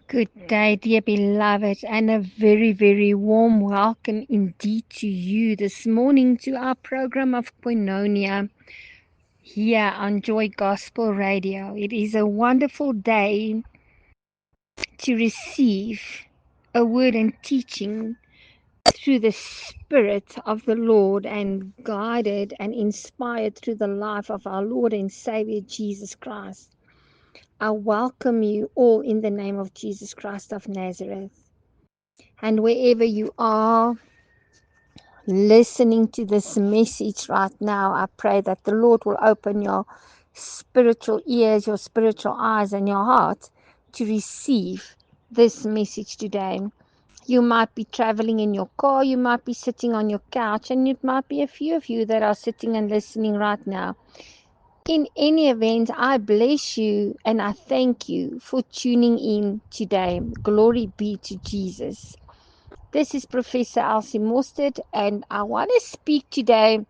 Good day, dear beloved, and a very, very warm welcome indeed to you this morning to our program of Koinonia here on Joy Gospel Radio. It is a wonderful day to receive a word and teaching through the Spirit of the Lord and guided and inspired through the life of our Lord and Savior Jesus Christ. I welcome you all in the name of Jesus Christ of Nazareth. And wherever you are listening to this message right now, I pray that the Lord will open your spiritual ears, your spiritual eyes, and your heart to receive this message today. You might be traveling in your car, you might be sitting on your couch, and it might be a few of you that are sitting and listening right now. In any event, I bless you and I thank you for tuning in today. Glory be to Jesus. This is Professor Elsie Mostert, and I want to speak today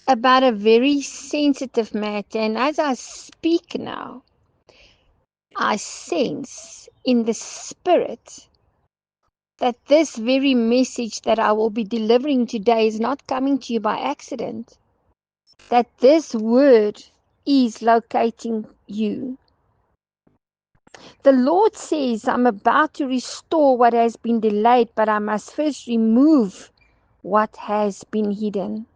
about a very sensitive matter. And as I speak now, I sense in the spirit that this very message that I will be delivering today is not coming to you by accident, that this word is locating you. The Lord says, I'm about to restore what has been delayed, but I must first remove what has been hidden.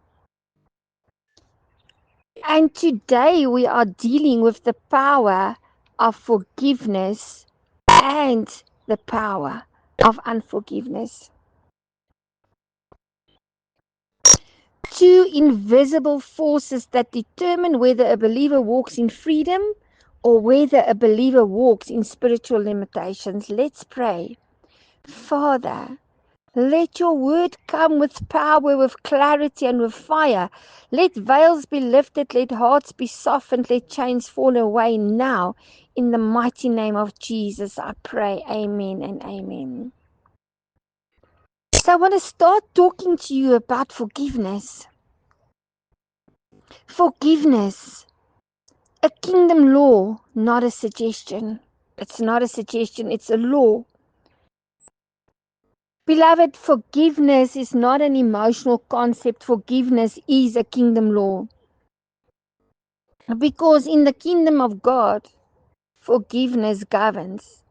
And today we are dealing with the power of forgiveness and the power of unforgiveness. Two invisible forces that determine whether a believer walks in freedom or whether a believer walks in spiritual limitations. Let's pray. Father, let your word come with power, with clarity, and with fire. Let veils be lifted, let hearts be softened, let chains fall away now. In the mighty name of Jesus, I pray. Amen and amen. So I want to start talking to you about forgiveness. Forgiveness, a kingdom law, not a suggestion. It's not a suggestion, it's a law. Beloved, forgiveness is not an emotional concept. Forgiveness is a kingdom law. Because in the kingdom of God, forgiveness governs.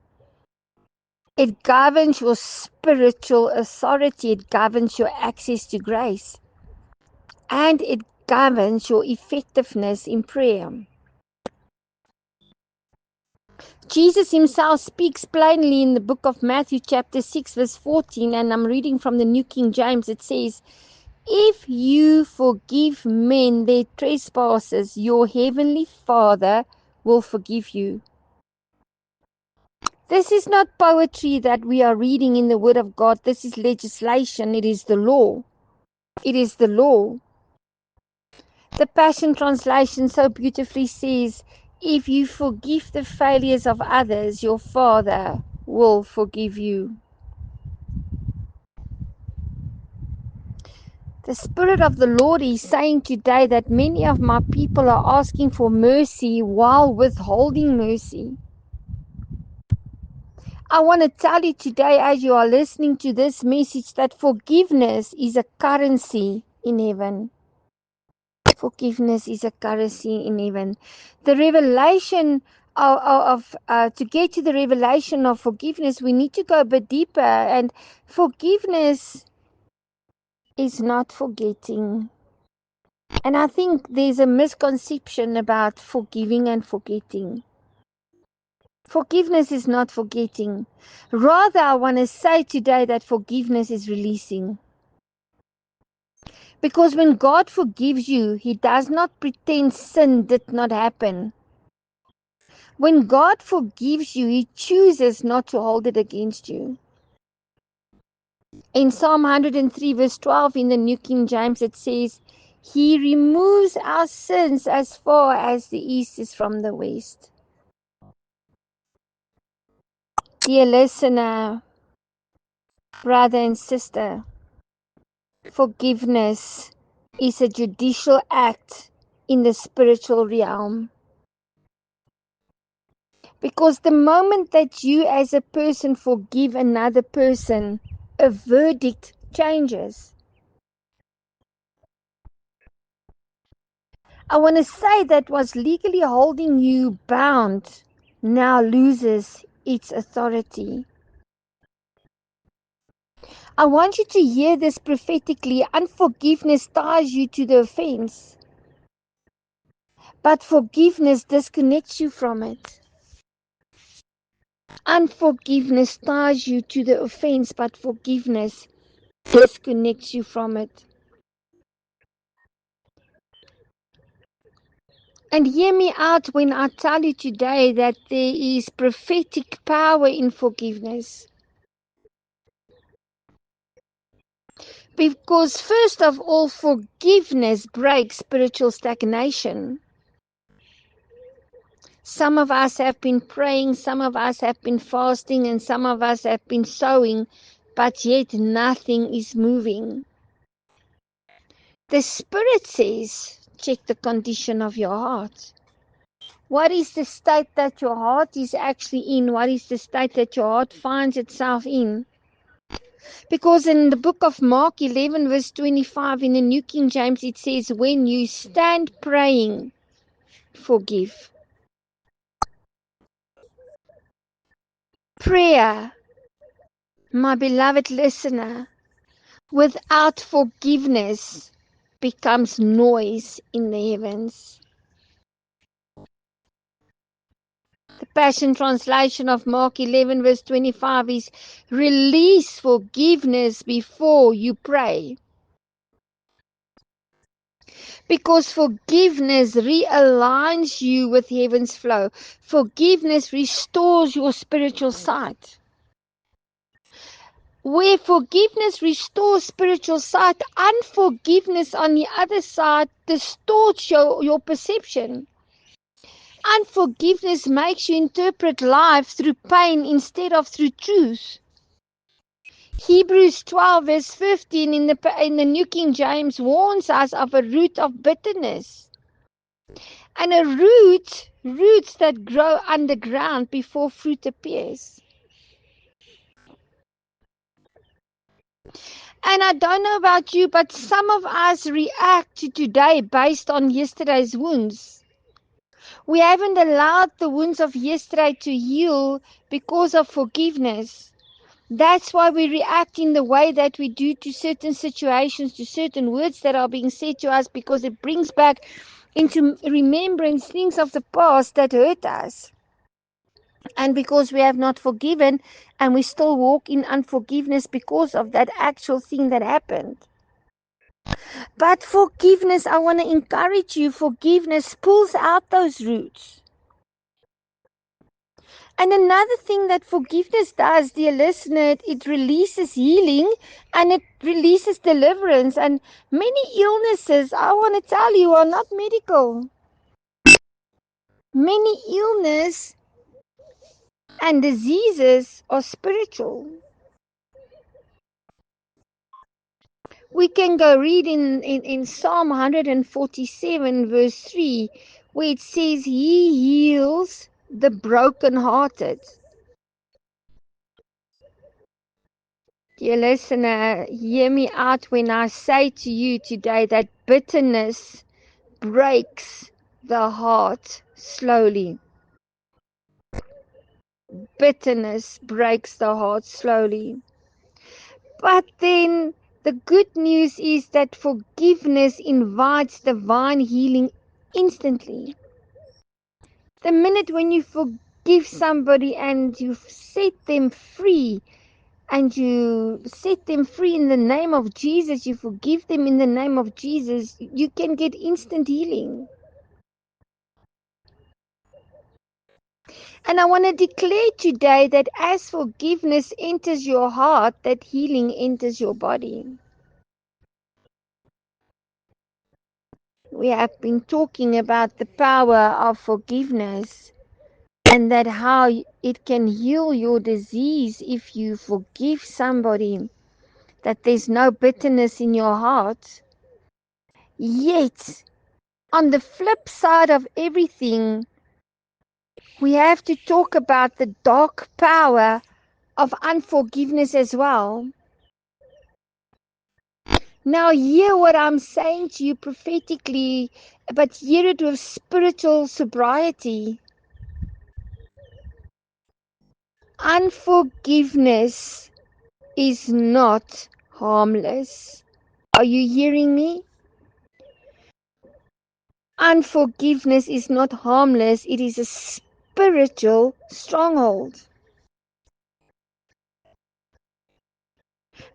It governs your spiritual authority. It governs your access to grace. And it governs your effectiveness in prayer. Jesus himself speaks plainly in the book of Matthew chapter 6 verse 14, and I'm reading from the New King James. It says, if you forgive men their trespasses, your heavenly Father will forgive you. This is not poetry that we are reading in the Word of God. This is legislation. It is the law. It is the law. The Passion Translation so beautifully says, if you forgive the failures of others, your Father will forgive you. The Spirit of the Lord is saying today that many of my people are asking for mercy while withholding mercy. I want to tell you today, as you are listening to this message, that forgiveness is a currency in heaven. Forgiveness is a currency in heaven. The revelation to get to the revelation of forgiveness, we need to go a bit deeper. And forgiveness is not forgetting. And I think there's a misconception about forgiving and forgetting. Forgiveness is not forgetting. Rather, I want to say today that forgiveness is releasing. Because when God forgives you, He does not pretend sin did not happen. When God forgives you, He chooses not to hold it against you. In Psalm 103 verse 12 in the New King James, it says, He removes our sins as far as the east is from the west. Dear listener, brother and sister, forgiveness is a judicial act in the spiritual realm. Because the moment that you as a person forgive another person, a verdict changes. I want to say that was legally holding you bound now loses its authority. I want you to hear this prophetically. Unforgiveness ties you to the offense, but forgiveness disconnects you from it. Unforgiveness ties you to the offense, but forgiveness disconnects you from it. And hear me out when I tell you today that there is prophetic power in forgiveness. Because first of all, forgiveness breaks spiritual stagnation. Some of us have been praying, some of us have been fasting, and some of us have been sowing, but yet nothing is moving. The Spirit says, check the condition of your heart. What is the state that your heart is actually in? What is the state that your heart finds itself in? Because in the book of Mark 11 verse 25 in the New King James, it says, when you stand praying, forgive. Prayer, my beloved listener, without forgiveness becomes noise in the heavens. The Passion Translation of Mark 11 verse 25 is, release forgiveness before you pray. Because forgiveness realigns you with heaven's flow. Forgiveness restores your spiritual sight. Where forgiveness restores spiritual sight, unforgiveness on the other side distorts your perception. Unforgiveness makes you interpret life through pain instead of through truth. Hebrews 12 verse 15 in the New King James warns us of a root of bitterness. And roots that grow underground before fruit appears. And I don't know about you, but some of us react to today based on yesterday's wounds. We haven't allowed the wounds of yesterday to heal because of forgiveness. That's why we react in the way that we do to certain situations, to certain words that are being said to us, because it brings back into remembrance things of the past that hurt us. And because we have not forgiven and we still walk in unforgiveness because of that actual thing that happened. But forgiveness, I want to encourage you, forgiveness pulls out those roots. And another thing that forgiveness does, dear listener, it releases healing and it releases deliverance. And many illnesses, I want to tell you, are not medical. Many illness and diseases are spiritual. We can go read in Psalm 147 verse 3, where it says, He heals the brokenhearted. Dear listener, hear me out when I say to you today that bitterness breaks the heart slowly. Bitterness breaks the heart slowly. But then the good news is that forgiveness invites divine healing instantly. The minute when you forgive somebody and you set them free, and you set them free in the name of Jesus, you forgive them in the name of Jesus, you can get instant healing. And I want to declare today that as forgiveness enters your heart, that healing enters your body. We have been talking about the power of forgiveness and that how it can heal your disease if you forgive somebody, that there's no bitterness in your heart. Yet, on the flip side of everything, we have to talk about the dark power of unforgiveness as well. Now, hear what I'm saying to you prophetically, but hear it with spiritual sobriety. Unforgiveness is not harmless. Are you hearing me? Unforgiveness is not harmless, it is a spiritual stronghold.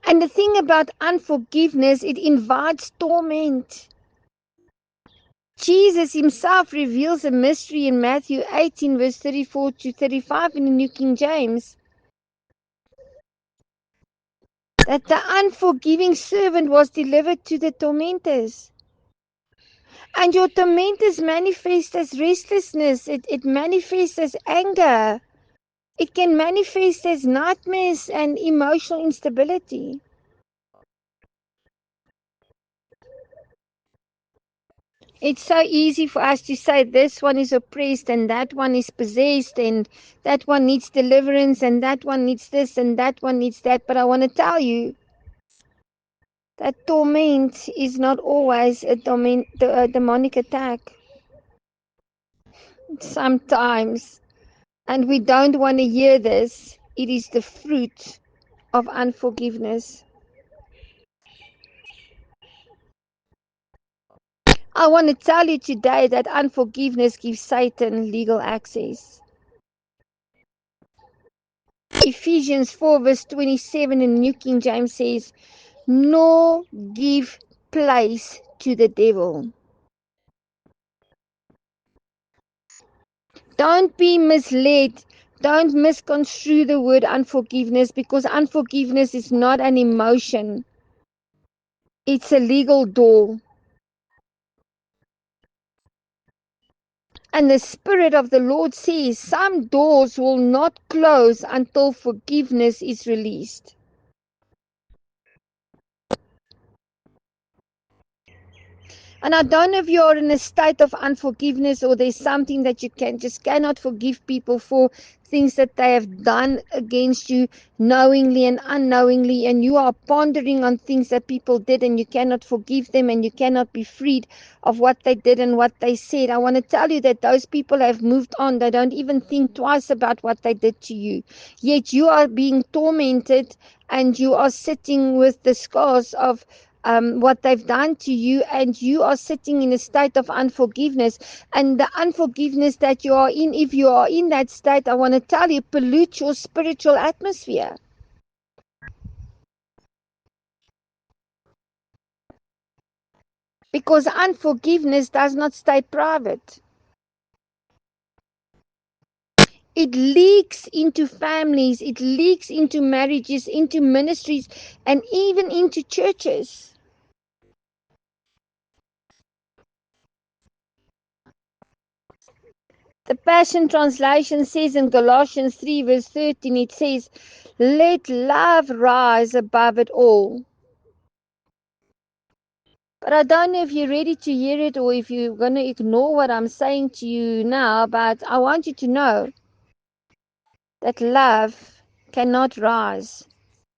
And the thing about unforgiveness, it invites torment. Jesus himself reveals a mystery in Matthew 18, verse 34 to 35 in the New King James, that the unforgiving servant was delivered to the tormentors. And your tormentors manifest as restlessness, it manifests as anger, it can manifest as nightmares and emotional instability. It's so easy for us to say this one is oppressed and that one is possessed and that one needs deliverance and that one needs this and that one needs that. But I want to tell you that torment is not always a demonic attack. Sometimes, and we don't want to hear this, it is the fruit of unforgiveness. I want to tell you today that unforgiveness gives Satan legal access. Ephesians 4 verse 27 in New King James says, nor give place to the devil. Don't be misled. Don't misconstrue the word unforgiveness, because unforgiveness is not an emotion. It's a legal door. And the Spirit of the Lord says some doors will not close until forgiveness is released. And I don't know if you're in a state of unforgiveness or there's something that you cannot forgive people for things that they have done against you knowingly and unknowingly, and you are pondering on things that people did and you cannot forgive them and you cannot be freed of what they did and what they said. I want to tell you that those people have moved on. They don't even think twice about what they did to you. Yet you are being tormented and you are sitting with the scars of what they've done to you, and you are sitting in a state of unforgiveness. And the unforgiveness that you are in, if you are in that state, I want to tell you, pollute your spiritual atmosphere. Because unforgiveness does not stay private. It leaks into families, it leaks into marriages, into ministries, and even into churches. The Passion Translation says in Galatians 3 verse 13, it says, let love rise above it all. But I don't know if you're ready to hear it or if you're going to ignore what I'm saying to you now, but I want you to know that love cannot rise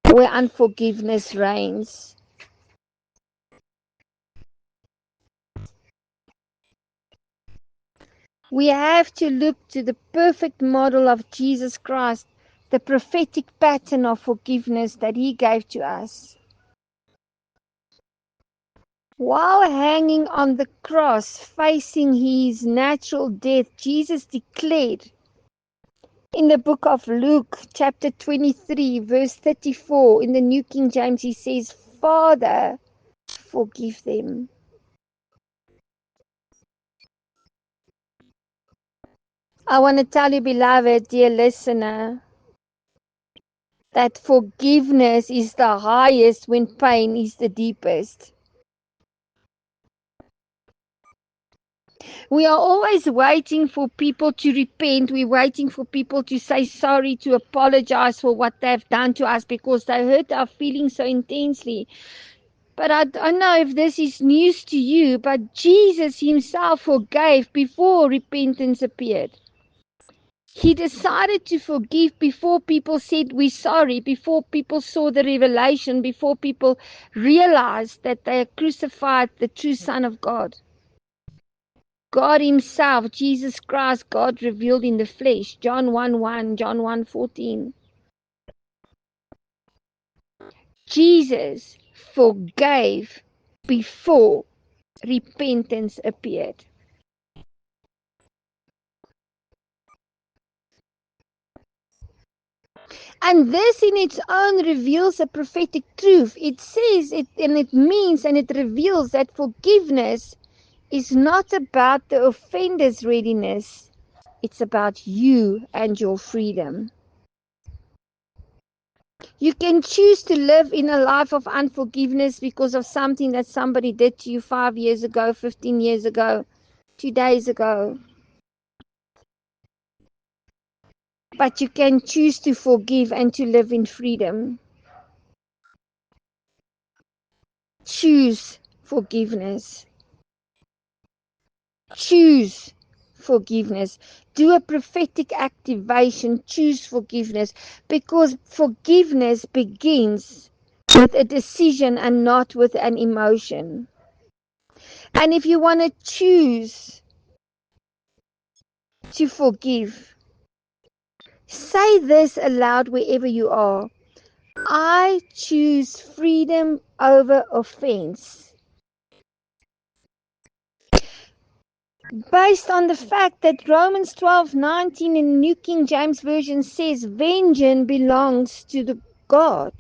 where unforgiveness reigns. We have to look to the perfect model of Jesus Christ, the prophetic pattern of forgiveness that he gave to us. While hanging on the cross, facing his natural death, Jesus declared in the book of Luke, chapter 23, verse 34, in the New King James, he says, Father, forgive them. I want to tell you, beloved, dear listener, that forgiveness is the highest when pain is the deepest. We are always waiting for people to repent. We're waiting for people to say sorry, to apologize for what they've done to us because they hurt our feelings so intensely. But I don't know if this is news to you, but Jesus himself forgave before repentance appeared. He decided to forgive before people said we're sorry, before people saw the revelation, before people realized that they had crucified the true Son of God. God himself, Jesus Christ, God revealed in the flesh, John 1:1, John 1:14. Jesus forgave before repentance appeared. And this in its own reveals a prophetic truth. It says it, and it means, and it reveals that forgiveness is not about the offender's readiness. It's about you and your freedom. You can choose to live in a life of unforgiveness because of something that somebody did to you 5 years ago, 15 years ago, 2 days ago. But you can choose to forgive and to live in freedom. Choose forgiveness. Choose forgiveness. Do a prophetic activation. Choose forgiveness, because forgiveness begins with a decision and not with an emotion. And if you want to choose to forgive, say this aloud wherever you are. I choose freedom over offense. Based on the fact that Romans 12:19 in the New King James Version says vengeance belongs to the God.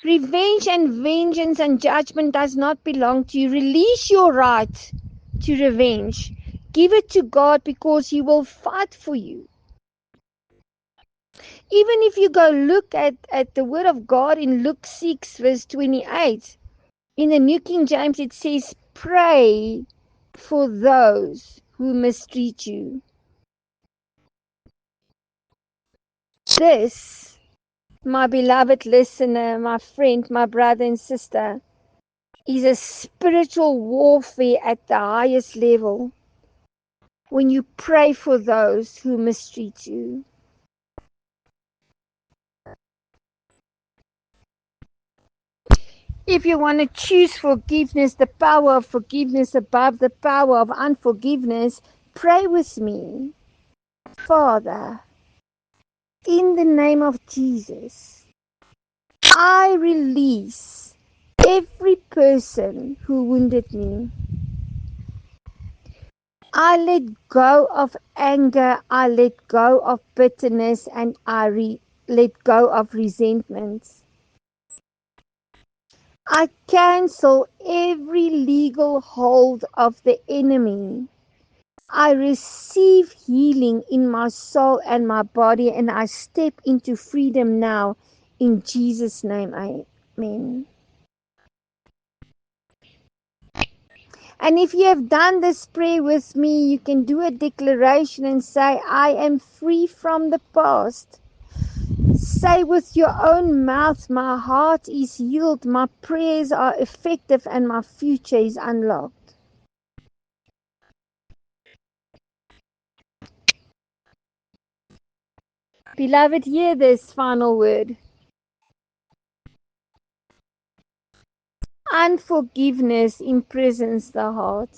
Revenge and vengeance and judgment does not belong to you. Release your right to revenge. Give it to God, because He will fight for you. Even if you go look at the Word of God in Luke 6 verse 28, in the New King James it says, pray for those who mistreat you. This, my beloved listener, my friend, my brother and sister, is a spiritual warfare at the highest level when you pray for those who mistreat you. If you want to choose forgiveness, the power of forgiveness above the power of unforgiveness, pray with me. Father, in the name of Jesus, I release every person who wounded me. I let go of anger, I let go of bitterness, and I let go of resentment. I cancel every legal hold of the enemy. I receive healing in my soul and my body, and I step into freedom now in Jesus' name. Amen. And if you have done this prayer with me, you can do a declaration and say, I am free from the past. Say with your own mouth, my heart is healed, my prayers are effective, and my future is unlocked. Beloved, hear this final word. Unforgiveness imprisons the heart,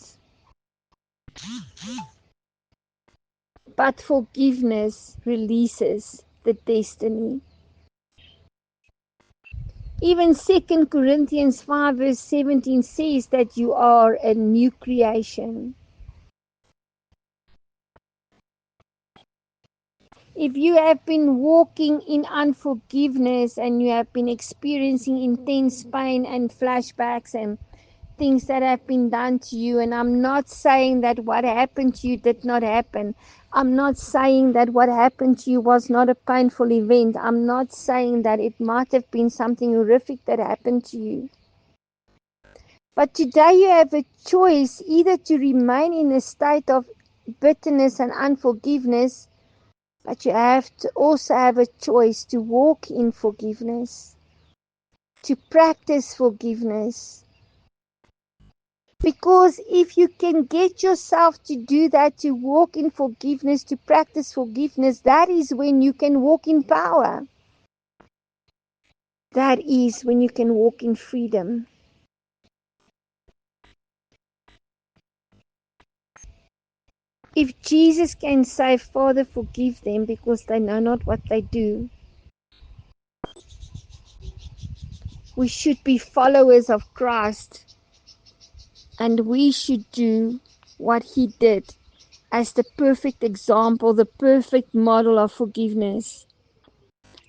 but forgiveness releases the destiny. Even 2 Corinthians 5 verse 17 says that you are a new creation. If you have been walking in unforgiveness and you have been experiencing intense pain and flashbacks and things that have been done to you, and I'm not saying that what happened to you did not happen. I'm not saying that what happened to you was not a painful event. I'm not saying that it might have been something horrific that happened to you. But today you have a choice either to remain in a state of bitterness and unforgiveness, but you have to also have a choice to walk in forgiveness, to practice forgiveness. Because if you can get yourself to do that, to walk in forgiveness, to practice forgiveness, that is when you can walk in power. That is when you can walk in freedom. If Jesus can say, Father, forgive them because they know not what they do, we should be followers of Christ, and we should do what he did as the perfect example, the perfect model of forgiveness.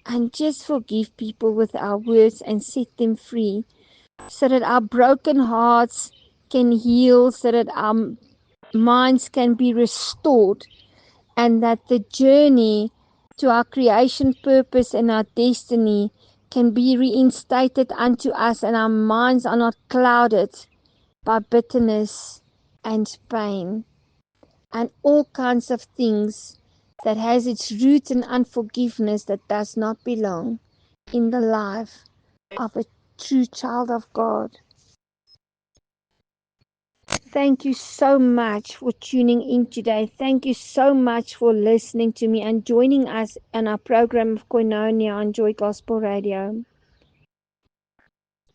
And just forgive people with our words and set them free, so that our broken hearts can heal, so that our minds can be restored, and that the journey to our creation purpose and our destiny can be reinstated unto us, and our minds are not clouded by bitterness and pain and all kinds of things that has its root in unforgiveness that does not belong in the life of a true child of God. Thank you so much for tuning in today. Thank you so much for listening to me and joining us on our program of Koinonia on Joy Gospel Radio.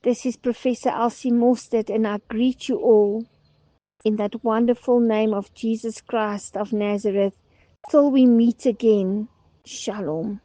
This is Professor Elsie Mostert, and I greet you all in that wonderful name of Jesus Christ of Nazareth. Till we meet again, Shalom.